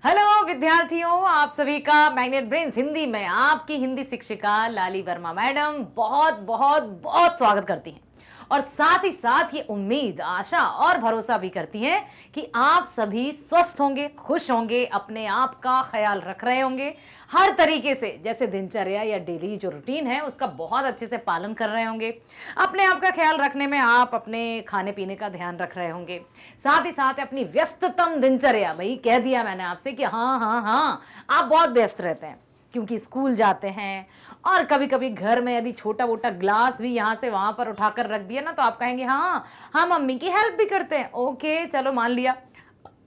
Hello विद्यार्थियों, आप सभी का मैग्नेट ब्रेन्स हिंदी में आपकी हिंदी शिक्षिका लाली वर्मा मैडम बहुत बहुत बहुत स्वागत करती हैं और साथ ही साथ ये उम्मीद, आशा और भरोसा भी करती हैं कि आप सभी स्वस्थ होंगे, खुश होंगे, अपने आप का ख्याल रख रहे होंगे हर तरीके से, जैसे दिनचर्या या डेली जो रूटीन है उसका बहुत अच्छे से पालन कर रहे होंगे। अपने आप का ख्याल रखने में आप अपने खाने पीने का ध्यान रख रहे होंगे, साथ ही साथ अपनी व्यस्ततम दिनचर्या, भाई कह दिया मैंने आपसे कि हाँ हाँ हाँ आप बहुत व्यस्त रहते हैं क्योंकि स्कूल जाते हैं और कभी कभी घर में यदि छोटा मोटा ग्लास भी यहाँ से वहां पर उठाकर रख दिया ना तो आप कहेंगे हाँ हम मम्मी की हेल्प भी करते हैं। ओके चलो मान लिया,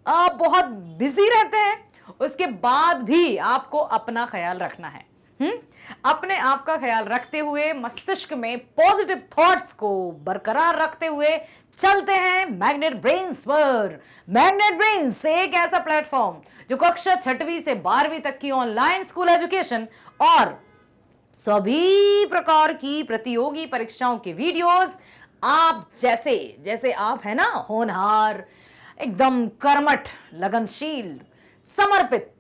आप बहुत बिजी रहते हैं, उसके बाद भी आपको अपना ख्याल रखना है। अपने आप का ख्याल रखते हुए मस्तिष्क में पॉजिटिव थॉट्स को बरकरार रखते हुए चलते हैं मैग्नेट ब्रेन्स पर। मैग्नेट ब्रेन्स एक ऐसा प्लेटफॉर्म जो कक्षा 6वीं से 12वीं तक की ऑनलाइन स्कूल एजुकेशन और सभी प्रकार की प्रतियोगी परीक्षाओं के वीडियोस आप जैसे जैसे आप है ना, होनहार, एकदम कर्मठ, लगनशील, समर्पित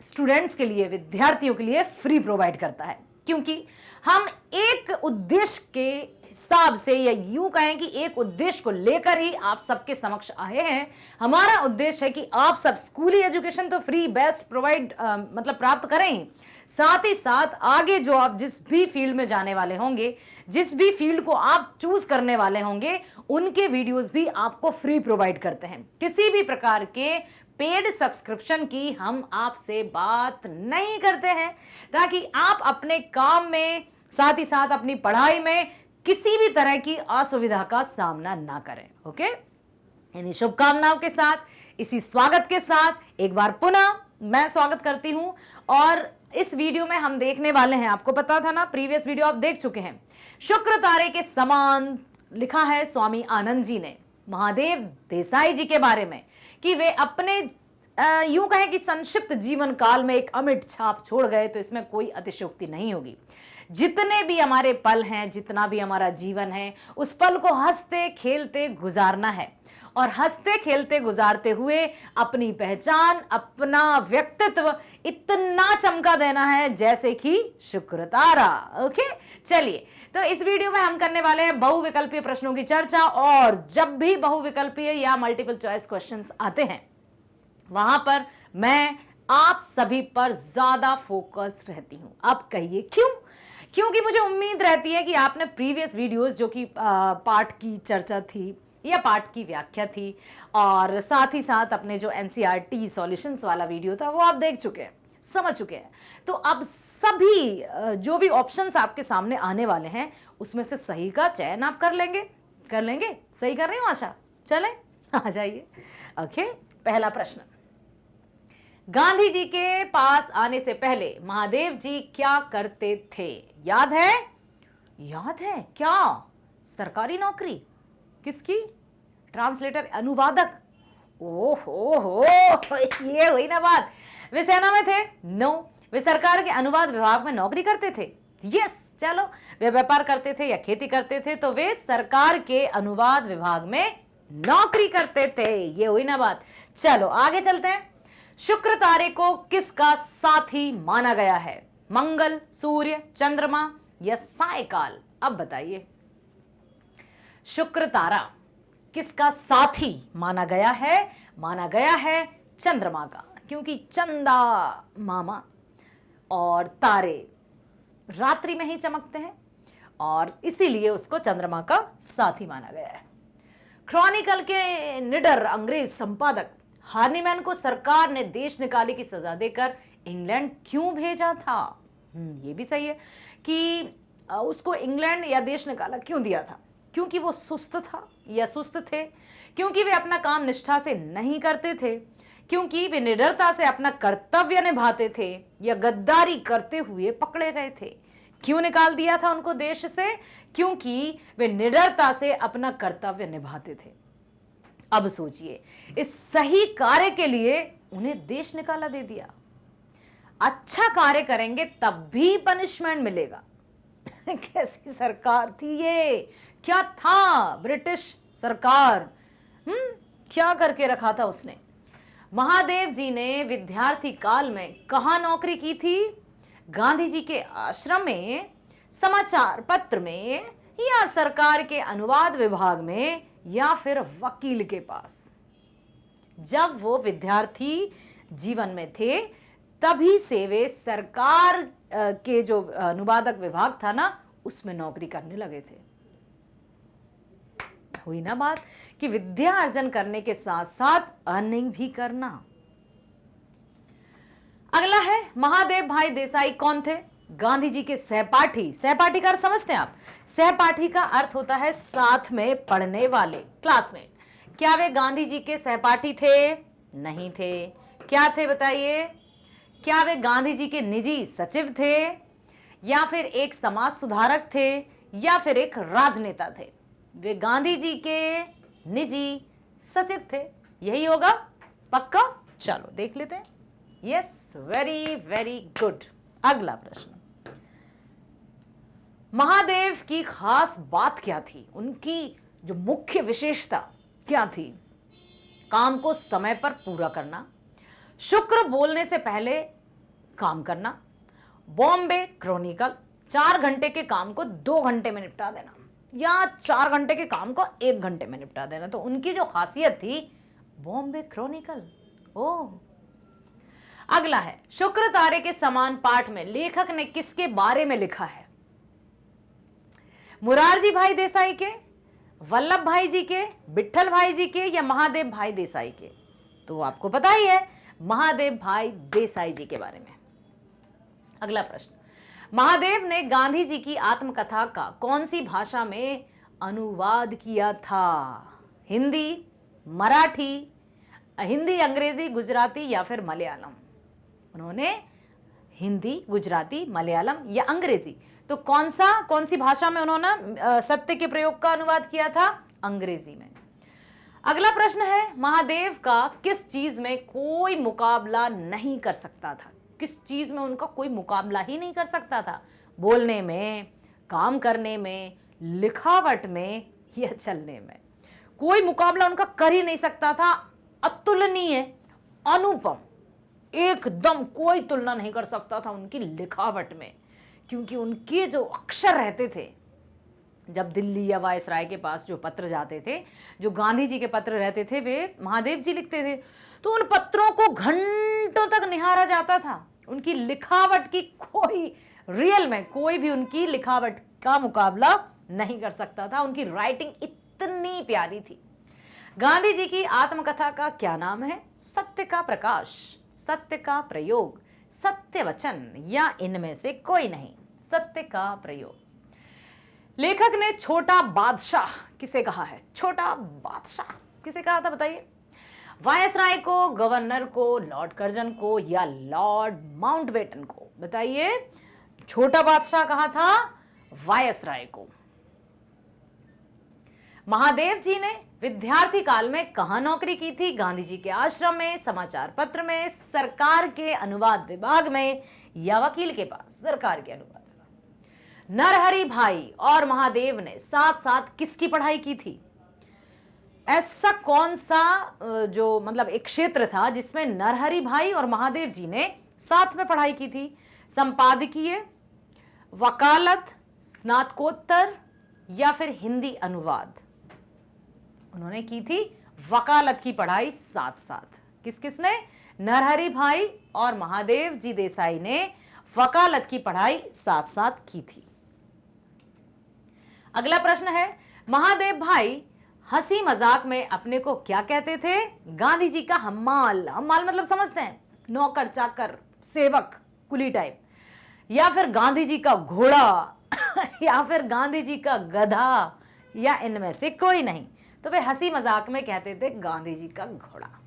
स्टूडेंट्स के लिए, विद्यार्थियों के लिए फ्री प्रोवाइड करता है। क्योंकि हम एक उद्देश्य के हिसाब से, या यूं कहें कि एक उद्देश्य को लेकर ही आप सबके समक्ष आए हैं। हमारा उद्देश्य है कि आप सब स्कूली एजुकेशन तो फ्री बेस्ट प्रोवाइड मतलब प्राप्त करें, साथ ही साथ आगे जो आप जिस भी फील्ड में जाने वाले होंगे, जिस भी फील्ड को आप चूज करने वाले होंगे, उनके वीडियोस भी आपको फ्री प्रोवाइड करते हैं। किसी भी प्रकार के पेड सब्सक्रिप्शन की हम आपसे बात नहीं करते हैं, ताकि आप अपने काम में, साथ ही साथ अपनी पढ़ाई में किसी भी तरह की असुविधा का सामना ना करें। ओके, इन्हीं शुभकामनाओं के साथ, इसी स्वागत के साथ एक बार पुनः मैं स्वागत करती हूं। और इस वीडियो में हम देखने वाले हैं, आपको पता था ना, प्रीवियस वीडियो आप देख चुके हैं, शुक्र तारे के समान लिखा है स्वामी आनंद जी ने महादेव देसाई जी के बारे में कि वे अपने यूं कहें कि संक्षिप्त जीवन काल में एक अमिट छाप छोड़ गए, तो इसमें कोई अतिशयोक्ति नहीं होगी। जितने भी हमारे पल हैं, जितना भी हमारा जीवन है, उस पल को हंसते खेलते गुजारना है और हंसते खेलते गुजारते हुए अपनी पहचान, अपना व्यक्तित्व इतना चमका देना है जैसे कि शुक्र तारा। ओके, चलिए, तो इस वीडियो में हम करने वाले हैं बहुविकल्पीय प्रश्नों की चर्चा। और जब भी बहुविकल्पीय या मल्टीपल चॉइस क्वेश्चंस आते हैं, वहां पर मैं आप सभी पर ज्यादा फोकस रहती हूं। अब कहिए क्यों? क्योंकि मुझे उम्मीद रहती है कि आपने प्रीवियस वीडियोस, जो कि पाठ की चर्चा थी या पाठ की व्याख्या थी, और साथ ही साथ अपने जो एनसीईआरटी सॉल्यूशंस वाला वीडियो था, वो आप देख चुके हैं, समझ चुके हैं। तो अब सभी जो भी ऑप्शंस आपके सामने आने वाले हैं, उसमें से सही का चयन आप कर लेंगे। सही कर रही हूँ आशा? चलें, आ जाइए। ओके, पहला प्रश्न, गांधी जी के पास आने से पहले महादेव जी क्या करते थे? याद है? याद है क्या? सरकारी नौकरी? किसकी? ट्रांसलेटर, अनुवादक? ओहो हो, ये हुई ना बात। वे सेना में थे? नो। वे सरकार के अनुवाद विभाग में नौकरी करते थे? यस। चलो, वे व्यापार करते थे या खेती करते थे? तो वे सरकार के अनुवाद विभाग में नौकरी करते थे। ये हुई ना बात। चलो आगे चलते हैं। शुक्र तारे को किसका साथी माना गया है? मंगल, सूर्य, चंद्रमा या सायकाल? अब बताइए, शुक्र तारा किसका साथी माना गया है? माना गया है चंद्रमा का, क्योंकि चंदा मामा और तारे रात्रि में ही चमकते हैं और इसीलिए उसको चंद्रमा का साथी माना गया है। क्रॉनिकल के निडर अंग्रेज संपादक हार्नीमैन को सरकार ने देश निकाले की सजा देकर इंग्लैंड क्यों भेजा था? ये भी सही है कि उसको इंग्लैंड या देश निकाला क्यों दिया था? क्योंकि वो सुस्त था या सुस्त थे? क्योंकि वे अपना काम निष्ठा से नहीं करते थे? क्योंकि वे निडरता से अपना कर्तव्य निभाते थे? या गद्दारी करते हुए पकड़े गए थे? क्यों निकाल दिया था उनको देश से? क्योंकि वे निडरता से अपना कर्तव्य निभाते थे। अब सोचिए, इस सही कार्य के लिए उन्हें देश निकाला दे दिया। अच्छा कार्य करेंगे तब भी पनिशमेंट मिलेगा। कैसी सरकार थी ये? क्या था ब्रिटिश सरकार? क्या करके रखा था उसने? महादेव जी ने विद्यार्थी काल में कहाँ नौकरी की थी? गांधी जी के आश्रम में, समाचार पत्र में, या सरकार के अनुवाद विभाग में, या फिर वकील के पास? जब वो विद्यार्थी जीवन में थे तभी से वे सरकार के जो अनुवादक विभाग था ना, उसमें नौकरी करने लगे थे। हुई ना बात कि विद्या अर्जन करने के साथ साथ अर्निंग भी करना। अगला है, महादेव भाई देसाई कौन थे? गांधी जी के सहपाठी। सहपाठी का अर्थ समझते हैं आप? सहपाठी का अर्थ होता है साथ में पढ़ने वाले, क्लासमेट। क्या वे गांधी जी के सहपाठी थे? नहीं थे। क्या थे बताइए? क्या वे गांधी जी के निजी सचिव थे, या फिर एक समाज सुधारक थे, या फिर एक राजनेता थे? वे गांधी जी के निजी सचिव थे। यही होगा पक्का? चलो देख लेते हैं। Yes, very very good. अगला प्रश्न, महादेव की खास बात क्या थी? उनकी जो मुख्य विशेषता क्या थी? काम को समय पर पूरा करना, शुक्र बोलने से पहले काम करना, बॉम्बे क्रॉनिकल, 4 घंटे के काम को 2 घंटे में निपटा देना, या 4 घंटे के काम को 1 घंटे में निपटा देना। तो उनकी जो खासियत थी, बॉम्बे क्रॉनिकल। ओह, अगला है, शुक्र तारे के समान पाठ में लेखक ने किसके बारे में लिखा है? मुरारजी भाई देसाई के, वल्लभ भाई जी के, विट्ठल भाई जी के, या महादेव भाई देसाई के? तो आपको पता ही है, महादेव भाई देसाई जी के बारे में। अगला प्रश्न, महादेव ने गांधी जी की आत्मकथा का कौन सी भाषा में अनुवाद किया था? हिंदी, मराठी, हिंदी, अंग्रेजी, गुजराती, या फिर मलयालम? उन्होंने हिंदी, गुजराती, मलयालम या अंग्रेजी, तो कौन सी भाषा में उन्होंने सत्य के प्रयोग का अनुवाद किया था? अंग्रेजी में। अगला प्रश्न है, महादेव का किस चीज में कोई मुकाबला नहीं कर सकता था? किस चीज में उनका कोई मुकाबला ही नहीं कर सकता था? बोलने में, काम करने में, लिखावट में, या चलने में? कोई मुकाबला उनका कर ही नहीं सकता था। अतुलनीय, अनुपम, एकदम कोई तुलना नहीं कर सकता था उनकी लिखावट में, क्योंकि उनके जो अक्षर रहते थे, जब दिल्ली या वायसराय के पास जो पत्र जाते थे, जो गांधी जी के पत्र रहते थे, वे महादेव जी लिखते थे, तो उन पत्रों को घंटों तक निहारा जाता था। उनकी लिखावट की कोई, रियल में कोई भी उनकी लिखावट का मुकाबला नहीं कर सकता था। उनकी राइटिंग इतनी प्यारी थी। गांधी जी की आत्मकथा का क्या नाम है? सत्य का प्रकाश, सत्य का प्रयोग, सत्य वचन, या इनमें से कोई नहीं? सत्य का प्रयोग। लेखक ने छोटा बादशाह किसे कहा है? छोटा बादशाह किसे कहा था बताइए? वायसराय को, गवर्नर को, लॉर्ड कर्जन को, या लॉर्ड माउंटबेटन को? बताइए, छोटा बादशाह कहा था वायसराय को। महादेव जी ने विद्यार्थी काल में कहां नौकरी की थी? गांधी जी के आश्रम में, समाचार पत्र में, सरकार के अनुवाद विभाग में, या वकील के पास? सरकार के अनुवाद। नरहरि भाई और महादेव ने साथ साथ किसकी पढ़ाई की थी? ऐसा कौन सा जो मतलब एक क्षेत्र था जिसमें नरहरि भाई और महादेव जी ने साथ में पढ़ाई की थी? संपादकीय, वकालत, स्नातकोत्तर, या फिर हिंदी अनुवाद? उन्होंने की थी वकालत की पढ़ाई साथ साथ। किस किसने? नरहरि भाई और महादेव जी देसाई ने वकालत की पढ़ाई साथ साथ की थी। अगला प्रश्न है, महादेव भाई हंसी मजाक में अपने को क्या कहते थे? गांधी जी का हम्माल, हम्माल मतलब समझते हैं, नौकर चाकर, सेवक, कुली टाइप, या फिर गांधी जी का घोड़ा या फिर गांधी जी का गधा, या इनमें से कोई नहीं? तो वे हंसी मजाक में कहते थे गांधी जी का घोड़ा।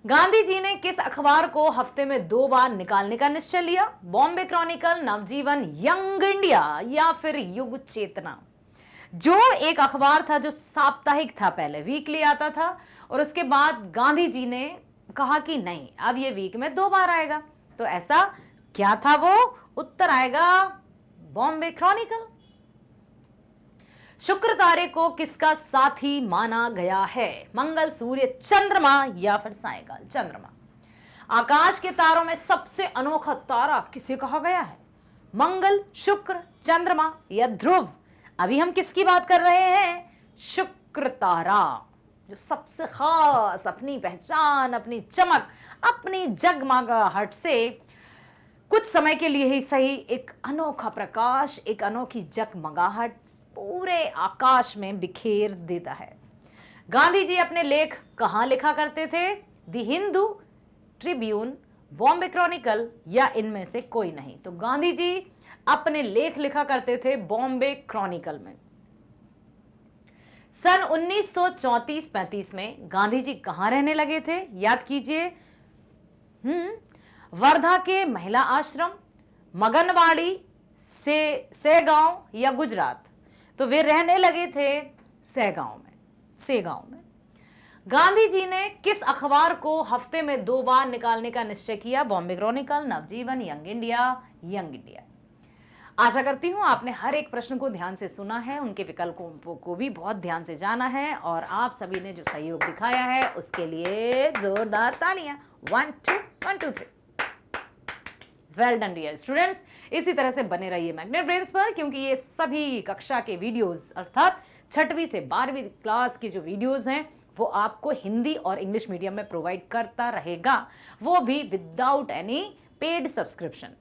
गांधी जी ने किस अखबार को हफ्ते में 2 बार निकालने का निश्चय लिया? बॉम्बे क्रॉनिकल, नवजीवन, यंग इंडिया, या फिर युग चेतना? जो एक अखबार था जो साप्ताहिक था, पहले वीकली आता था, और उसके बाद गांधी जी ने कहा कि नहीं, अब ये वीक में 2 बार आएगा। तो ऐसा क्या था वो? उत्तर आएगा बॉम्बे क्रॉनिकल। शुक्र तारे को किसका साथी माना गया है? मंगल, सूर्य, चंद्रमा या फिर सायकाल चंद्रमा? आकाश के तारों में सबसे अनोखा तारा किसे कहा गया है? मंगल, शुक्र, चंद्रमा या ध्रुव? अभी हम किसकी बात कर रहे हैं? शुक्र तारा, जो सबसे खास, अपनी पहचान, अपनी चमक, अपनी जगमगाहट से कुछ समय के लिए ही सही एक अनोखा प्रकाश, एक अनोखी जगमगाहट पूरे आकाश में बिखेर देता है। गांधी जी अपने लेख कहां लिखा करते थे? The Hindu, Tribune, Bombay Chronicle या इनमें से कोई नहीं? तो गांधी जी अपने लेख लिखा करते थे बॉम्बे क्रॉनिकल में। सन 1934-35 में गांधी जी कहां रहने लगे थे? याद कीजिए, वर्धा के महिला आश्रम, मगनवाड़ी, सेगांव या गुजरात? तो वे रहने लगे थे सेगांव में। गांधी जी ने किस अखबार को हफ्ते में 2 बार निकालने का निश्चय किया? बॉम्बे क्रॉनिकल, नवजीवन, यंग इंडिया। आशा करती हूं आपने हर एक प्रश्न को ध्यान से सुना है, उनके विकल्पों को भी बहुत ध्यान से जाना है और आप सभी ने जो सहयोग दिखाया है उसके लिए जोरदार तालियां। 1 2 3। Well done dear students. इसी तरह से बने रहिए मैग्नेट ब्रेन्स पर, क्योंकि ये सभी कक्षा के वीडियोस अर्थात 6वीं से 12वीं क्लास की जो वीडियोस हैं वो आपको हिंदी और इंग्लिश मीडियम में प्रोवाइड करता रहेगा, वो भी विदाउट एनी पेड सब्सक्रिप्शन।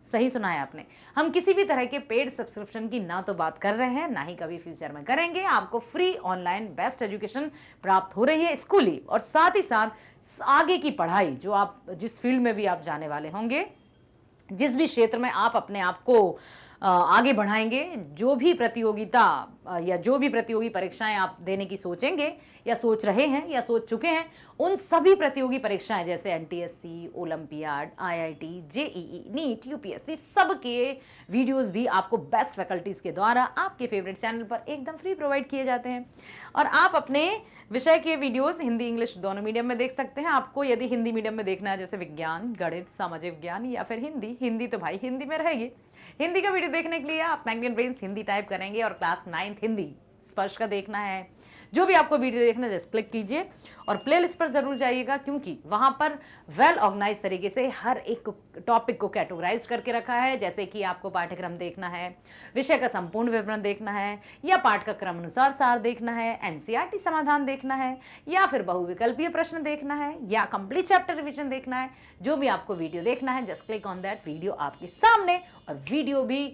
सही सुना है आपने। हम किसी भी तरह के पेड सब्सक्रिप्शन की ना तो बात कर रहे हैं, ना ही कभी फ्यूचर में करेंगे। आपको फ्री ऑनलाइन बेस्ट एजुकेशन प्राप्त हो रही है स्कूली, और साथ ही साथ आगे की पढ़ाई जो आप जिस फील्ड में भी आप जाने वाले होंगे, जिस भी क्षेत्र में आप अपने आप को आगे बढ़ाएंगे, जो भी प्रतियोगिता या जो भी प्रतियोगी परीक्षाएं आप देने की सोचेंगे या सोच रहे हैं या सोच चुके हैं, उन सभी प्रतियोगी परीक्षाएं जैसे NTSC, Olympiad, IIT, JEE, NEET, UPSC, सबके वीडियोस भी आपको बेस्ट फैकल्टीज के द्वारा आपके फेवरेट चैनल पर एकदम फ्री प्रोवाइड किए जाते हैं। और आप अपने विषय के वीडियोस हिंदी इंग्लिश दोनों मीडियम में देख सकते हैं। आपको यदि हिंदी मीडियम में देखना है जैसे विज्ञान, गणित, सामाजिक विज्ञान या फिर हिंदी तो भाई हिंदी में रहेगी। हिंदी का वीडियो देखने के लिए आप मैग्नेट ब्रेन्स हिंदी टाइप करेंगे और क्लास 9th हिंदी स्पर्श का देखना है। जो भी आपको वीडियो देखना है जस्ट क्लिक कीजिए और प्लेलिस्ट पर जरूर जाइएगा, क्योंकि वहां पर वेल ऑर्गेनाइज तरीके से हर एक टॉपिक को कैटेगराइज करके रखा है। जैसे कि आपको पाठ्यक्रम देखना है, विषय का संपूर्ण विवरण देखना है, या पाठ का क्रम अनुसार सार देखना है, एनसीईआरटी समाधान देखना है, या फिर बहुविकल्पीय प्रश्न देखना है, या कंप्लीट चैप्टर रिविजन देखना है, जो भी आपको वीडियो देखना है just click on that video आपके सामने। और वीडियो भी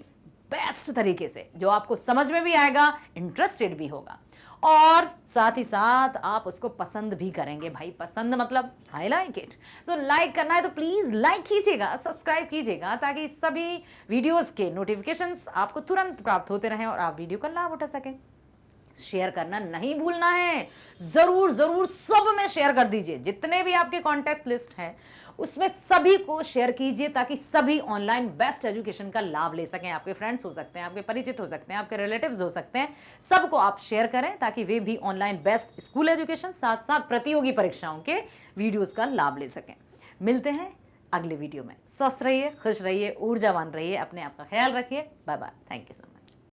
बेस्ट तरीके से जो आपको समझ में भी आएगा, इंटरेस्टेड भी होगा, और साथ ही साथ आप उसको पसंद भी करेंगे। भाई पसंद मतलब आई लाइक इट। तो लाइक करना है तो प्लीज लाइक कीजिएगा, सब्सक्राइब कीजिएगा, ताकि सभी वीडियोस के नोटिफिकेशंस आपको तुरंत प्राप्त होते रहें और आप वीडियो का लाभ उठा सकें। शेयर करना नहीं भूलना है, जरूर जरूर सब में शेयर कर दीजिए। जितने भी आपके कॉन्टैक्ट लिस्ट है उसमें सभी को शेयर कीजिए, ताकि सभी ऑनलाइन बेस्ट एजुकेशन का लाभ ले सकें। आपके फ्रेंड्स हो सकते हैं, आपके परिचित हो सकते हैं, आपके रिलेटिव्स हो सकते हैं, सबको आप शेयर करें ताकि वे भी ऑनलाइन बेस्ट स्कूल एजुकेशन साथ साथ प्रतियोगी परीक्षाओं के वीडियोस का लाभ ले सकें। मिलते हैं अगले वीडियो में। स्वस्थ रहिए, खुश रहिए, ऊर्जावान रहिए, अपने आप का ख्याल रखिए। Bye bye, thank you so much.